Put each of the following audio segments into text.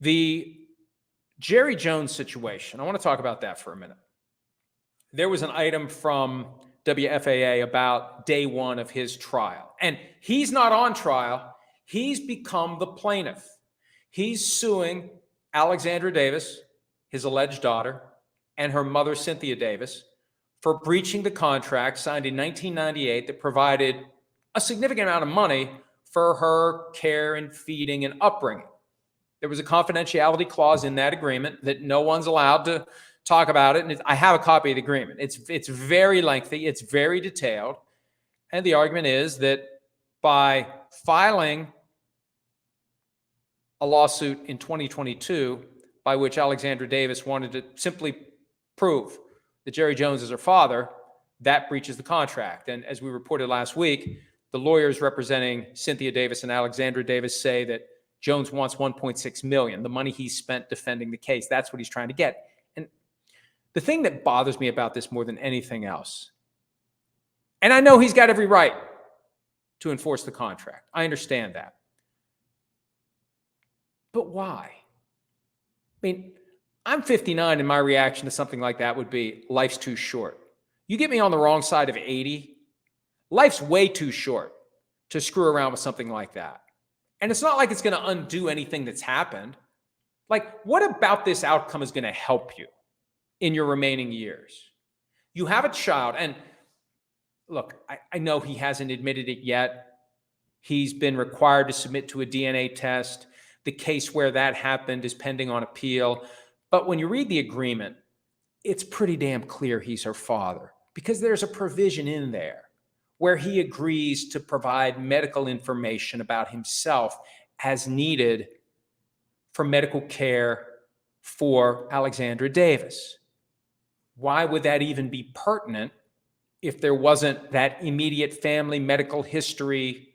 The Jerry Jones situation, I want to talk about that for a minute. There was an item from WFAA about day one of his trial, and he's not on trial. He's become the plaintiff. He's suing Alexandra Davis, his alleged daughter, and her mother, Cynthia Davis, for breaching the contract signed in 1998 that provided a significant amount of money for her care and feeding and upbringing. There was a confidentiality clause in that agreement that no one's allowed to talk about it. And I have a copy of the agreement. It's very lengthy. It's very detailed. And the argument is that by filing a lawsuit in 2022 by which Alexandra Davis wanted to simply prove that Jerry Jones is her father, that breaches the contract. And as we reported last week, the lawyers representing Cynthia Davis and Alexandra Davis say that Jones wants $1.6 million, the money he spent defending the case. That's what he's trying to get. And the thing that bothers me about this more than anything else, and I know he's got every right to enforce the contract. I understand that. But why? I mean, I'm 59 and my reaction to something like that would be, life's too short. You get me on the wrong side of 80, life's way too short to screw around with something like that. And it's not like it's going to undo anything that's happened. Like, what about this outcome is going to help you in your remaining years? You have a child, and look, I know he hasn't admitted it yet. He's been required to submit to a DNA test. The case where that happened is pending on appeal. But when you read the agreement, it's pretty damn clear he's her father, because there's a provision in there where he agrees to provide medical information about himself as needed for medical care for Alexandra Davis. Why would that even be pertinent if there wasn't that immediate family medical history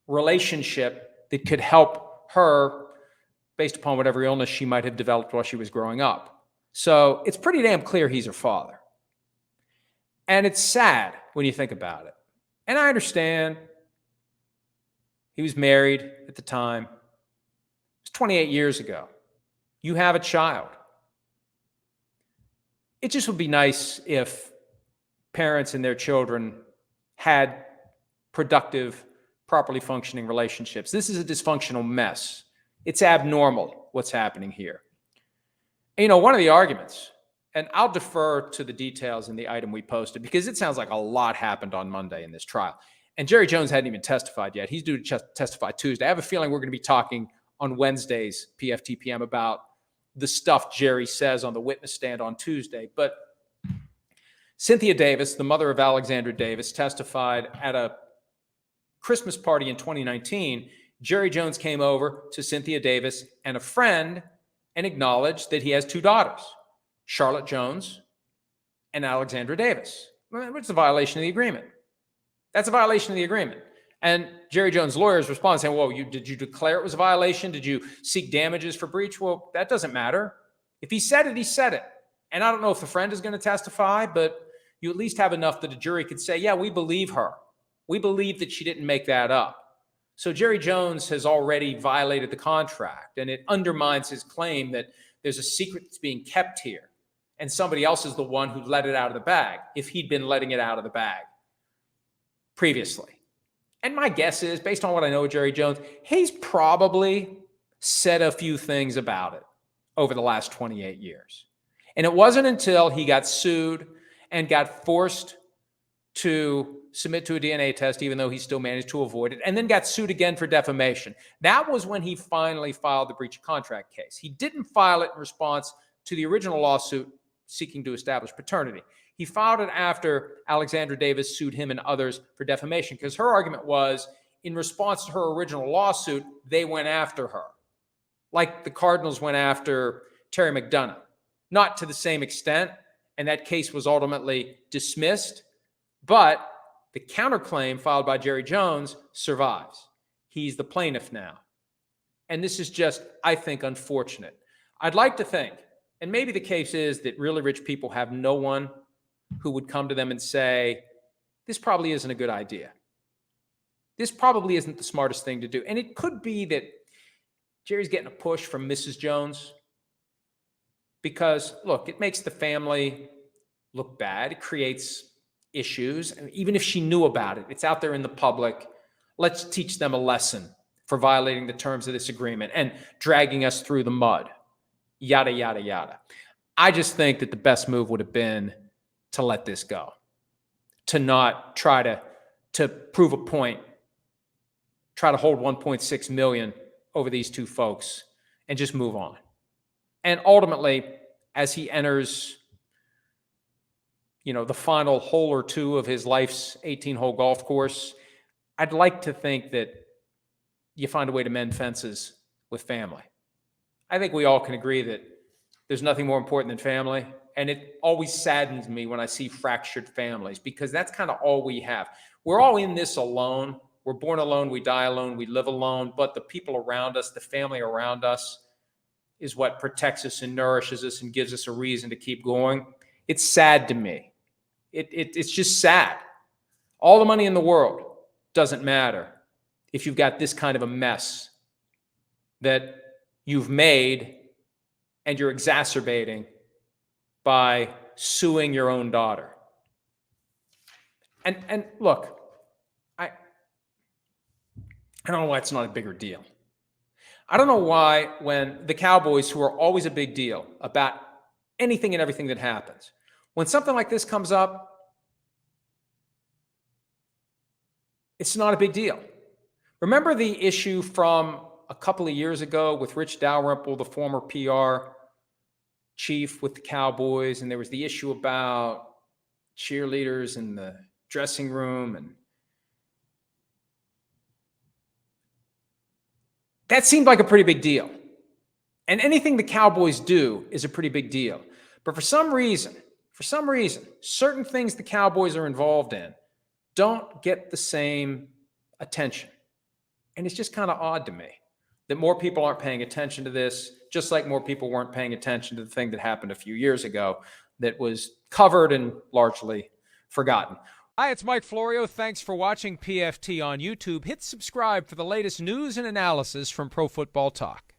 relationship that could help her based upon whatever illness she might have developed while she was growing up? So it's pretty damn clear he's her father. And it's sad when you think about it. And I understand he was married at the time. It was 28 years ago. You have a child. It just would be nice if parents and their children had productive, properly functioning relationships. This is a dysfunctional mess. It's abnormal what's happening here. And, you know, one of the arguments, and I'll defer to the details in the item we posted because it sounds like a lot happened on Monday in this trial. And Jerry Jones hadn't even testified yet. He's due to testify Tuesday. I have a feeling we're going to be talking on Wednesday's PFTPM about the stuff Jerry says on the witness stand on Tuesday. But Cynthia Davis, the mother of Alexandra Davis, testified at a Christmas party in 2019. Jerry Jones came over to Cynthia Davis and a friend and acknowledged that he has two daughters, Charlotte Jones and Alexandra Davis. Which is a violation of the agreement. That's a violation of the agreement. And Jerry Jones' lawyers respond saying, well, did you declare it was a violation? Did you seek damages for breach? Well, that doesn't matter. If he said it, he said it. And I don't know if the friend is going to testify, but you at least have enough that a jury could say, yeah, we believe her. We believe that she didn't make that up. So Jerry Jones has already violated the contract, and it undermines his claim that there's a secret that's being kept here, and somebody else is the one who let it out of the bag, if he'd been letting it out of the bag previously. And my guess is, based on what I know of Jerry Jones, he's probably said a few things about it over the last 28 years. And it wasn't until he got sued and got forced to submit to a DNA test, even though he still managed to avoid it, and then got sued again for defamation. That was when he finally filed the breach of contract case. He didn't file it in response to the original lawsuit seeking to establish paternity. He filed it after Alexandra Davis sued him and others for defamation, because her argument was, in response to her original lawsuit, they went after her, like the Cardinals went after Terry McDonough. Not to the same extent, and that case was ultimately dismissed, but the counterclaim filed by Jerry Jones survives. He's the plaintiff now. And this is just, I think, unfortunate. I'd like to think, and maybe the case is that really rich people have no one who would come to them and say, this probably isn't a good idea. This probably isn't the smartest thing to do. And it could be that Jerry's getting a push from Mrs. Jones because, look, it makes the family look bad. It creates issues. And even if she knew about it, it's out there in the public. Let's teach them a lesson for violating the terms of this agreement and dragging us through the mud, yada, yada, yada. I just think that the best move would have been to let this go, to not try to prove a point, try to hold 1.6 million over these two folks and just move on. And ultimately, as he enters, the final hole or two of his life's 18-hole golf course, I'd like to think that you find a way to mend fences with family. I think we all can agree that there's nothing more important than family. And it always saddens me when I see fractured families because that's kind of all we have. We're all in this alone. We're born alone, we die alone, we live alone. But the people around us, the family around us, is what protects us and nourishes us and gives us a reason to keep going. It's sad to me. It's just sad. All the money in the world doesn't matter if you've got this kind of a mess that you've made and you're exacerbating by suing your own daughter. And look, I don't know why it's not a bigger deal. I don't know why when the Cowboys, who are always a big deal about anything and everything that happens, when something like this comes up, it's not a big deal. Remember the issue from a couple of years ago with Rich Dalrymple, the former PR chief with the Cowboys, and there was the issue about cheerleaders in the dressing room, and that seemed like a pretty big deal. And anything the Cowboys do is a pretty big deal. But for some reason, certain things the Cowboys are involved in don't get the same attention. And it's just kind of odd to me that more people aren't paying attention to this, just like more people weren't paying attention to the thing that happened a few years ago that was covered and largely forgotten. Hi, it's Mike Florio. Thanks for watching PFT on YouTube. Hit subscribe for the latest news and analysis from Pro Football Talk.